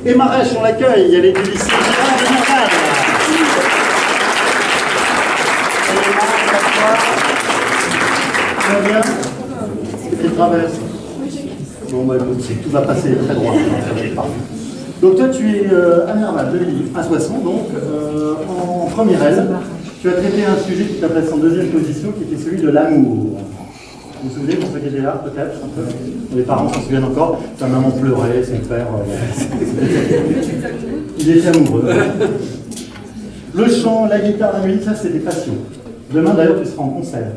Emma Rech, on l'accueille, elle est du lycée Girard de Nerval. Très bien. Tu traverses. Bon, bah écoute, tout va passer très droit. Donc toi, tu es à Nerval, de Lille, à Soissons, donc en première L. Tu as traité un sujet qui t'appelle en deuxième position, qui était celui de l'amour. Vous vous souvenez, pour ceux qui étaient là, peut-être un peu. Les parents s'en souviennent encore. Sa maman pleurait, son père... il était amoureux. Le chant, la guitare, la musique, ça c'est des passions. Demain d'ailleurs, tu seras en concert.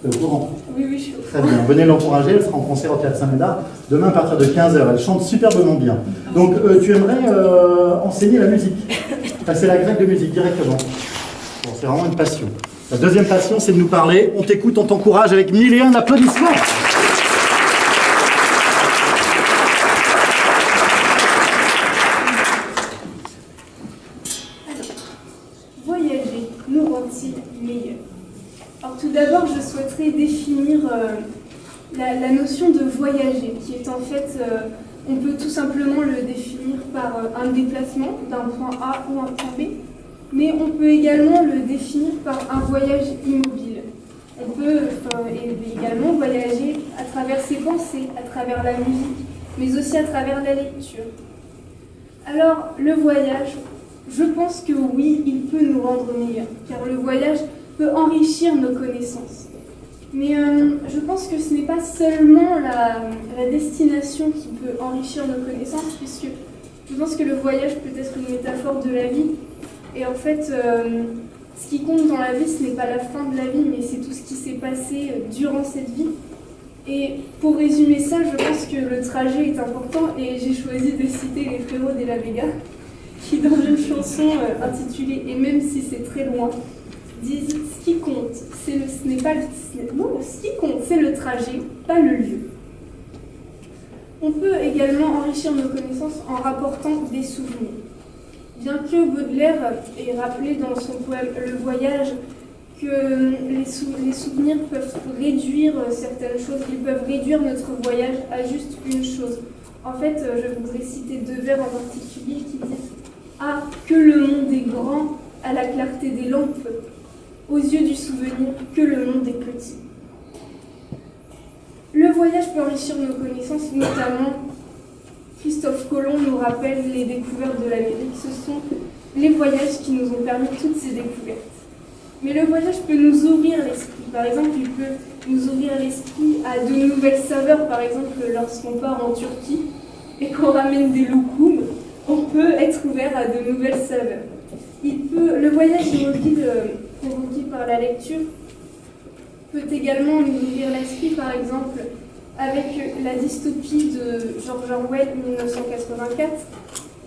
Tu es au courant? Oui, je suis au Très bien. Venez l'encourager, elle sera en concert au Théâtre Saint-Médard. Demain à partir de 15h. Elle chante superbement bien. Donc tu aimerais enseigner la musique. Passer la grecque de musique directement. Bon, c'est vraiment une passion. La deuxième passion, c'est de nous parler. On t'écoute, on t'encourage avec 1001 applaudissements. Voyager nous rend-il meilleurs? Alors tout d'abord, je souhaiterais définir la notion de voyager, qui est en fait, on peut tout simplement le définir par un déplacement d'un point A ou un point B, mais on peut également le définir par un voyage immobile. On peut également voyager à travers ses pensées, à travers la musique, mais aussi à travers la lecture. Alors, le voyage, je pense que oui, il peut nous rendre meilleurs, car le voyage peut enrichir nos connaissances. Mais je pense que ce n'est pas seulement la destination qui peut enrichir nos connaissances, puisque je pense que le voyage peut être une métaphore de la vie. Et en fait, ce qui compte dans la vie, ce n'est pas la fin de la vie, mais c'est tout ce qui s'est passé durant cette vie. Et pour résumer ça, je pense que le trajet est important, et j'ai choisi de citer les frérots de la Vega, qui dans une chanson intitulée « Et même si c'est très loin », disent « Ce qui compte, ce n'est pas ce qui compte, c'est le trajet, pas le lieu ». On peut également enrichir nos connaissances en rapportant des souvenirs. Bien que Baudelaire ait rappelé dans son poème « Le voyage » que les souvenirs peuvent réduire certaines choses, ils peuvent réduire notre voyage à juste une chose. En fait, je voudrais citer deux vers en particulier qui disent « Ah, que le monde est grand à la clarté des lampes, aux yeux du souvenir, que le monde est petit. » Le voyage peut enrichir nos connaissances, notamment Christophe Colomb nous rappelle les découvertes de l'Amérique. Ce sont les voyages qui nous ont permis toutes ces découvertes. Mais le voyage peut nous ouvrir l'esprit. Par exemple, il peut nous ouvrir l'esprit à de nouvelles saveurs. Par exemple, lorsqu'on part en Turquie et qu'on ramène des loukoums, on peut être ouvert à de nouvelles saveurs. Le voyage immobile provoqué par la lecture peut également nous ouvrir l'esprit, par exemple, avec la dystopie de George Orwell, 1984.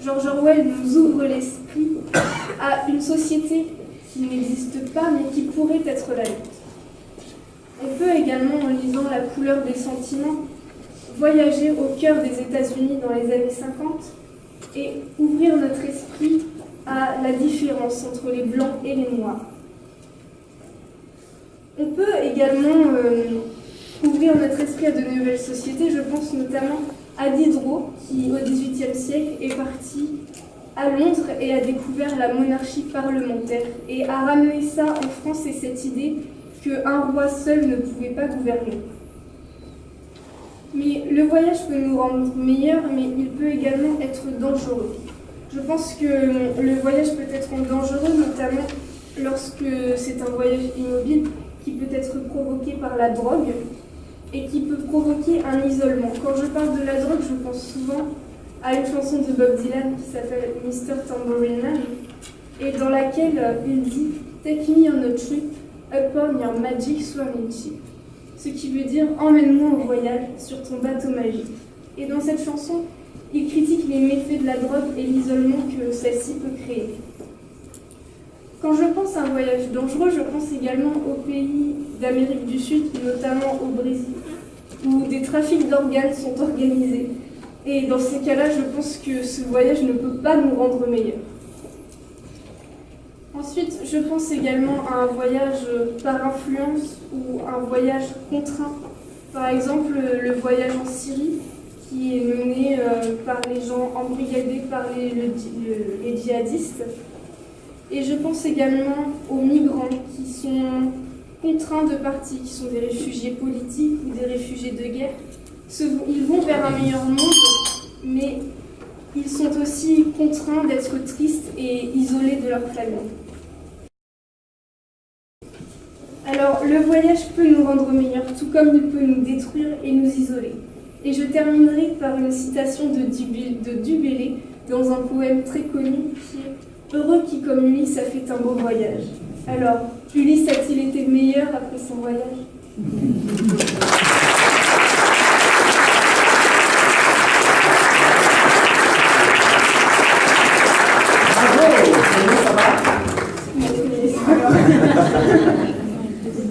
George Orwell nous ouvre l'esprit à une société qui n'existe pas, mais qui pourrait être la nôtre. On peut également, en lisant La couleur des sentiments, voyager au cœur des États-Unis dans les années 50 et ouvrir notre esprit à la différence entre les blancs et les noirs. On peut également ouvrir notre esprit à de nouvelles sociétés. Je pense notamment à Diderot, qui au XVIIIe siècle est parti à Londres et a découvert la monarchie parlementaire et a ramené ça en France et cette idée qu'un roi seul ne pouvait pas gouverner. Mais le voyage peut nous rendre meilleurs, mais il peut également être dangereux. Je pense que le voyage peut être dangereux, notamment lorsque c'est un voyage immobile qui peut être provoqué par la drogue et qui peut provoquer un isolement. Quand je parle de la drogue, je pense souvent à une chanson de Bob Dylan qui s'appelle Mr. Tambourine Man et dans laquelle il dit « Take me on a trip upon your magic swimming ship », ce qui veut dire « Emmène-moi au voyage sur ton bateau magique ». Et dans cette chanson, il critique les méfaits de la drogue et l'isolement que celle-ci peut créer. Quand je pense à un voyage dangereux, je pense également aux pays d'Amérique du Sud, notamment au Brésil, où des trafics d'organes sont organisés. Et dans ces cas-là, je pense que ce voyage ne peut pas nous rendre meilleurs. Ensuite, je pense également à un voyage par influence ou un voyage contraint. Par exemple, le voyage en Syrie, qui est menée par les gens embrigadés par les djihadistes. Et je pense également aux migrants qui sont contraints de partir, qui sont des réfugiés politiques ou des réfugiés de guerre. Ils vont vers un meilleur monde, mais ils sont aussi contraints d'être tristes et isolés de leur famille. Alors, le voyage peut nous rendre meilleurs, tout comme il peut nous détruire et nous isoler. Et je terminerai par une citation de Dubélé dans un poème très connu qui est « Heureux qui comme Ulysse a fait un beau voyage ». Alors, Ulysse a-t-il été meilleur après son voyage ?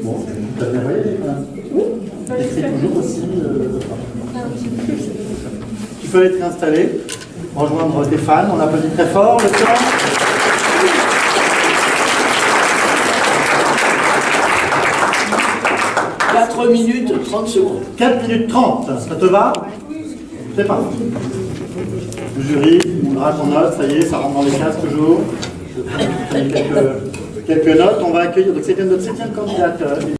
Bon, tu as bien voyagé quand même. Oui. C'est toujours aussi. Tu peux être installé, rejoindre tes fans, on applaudit très fort le temps. « 4 minutes 30 secondes. 4 minutes 30, ça te va? C'est parti. Le jury, on voudra qu'on note, ça y est, ça rentre dans les cases toujours. Je vais prendre quelques notes. On va accueillir, donc c'était notre 7e candidate.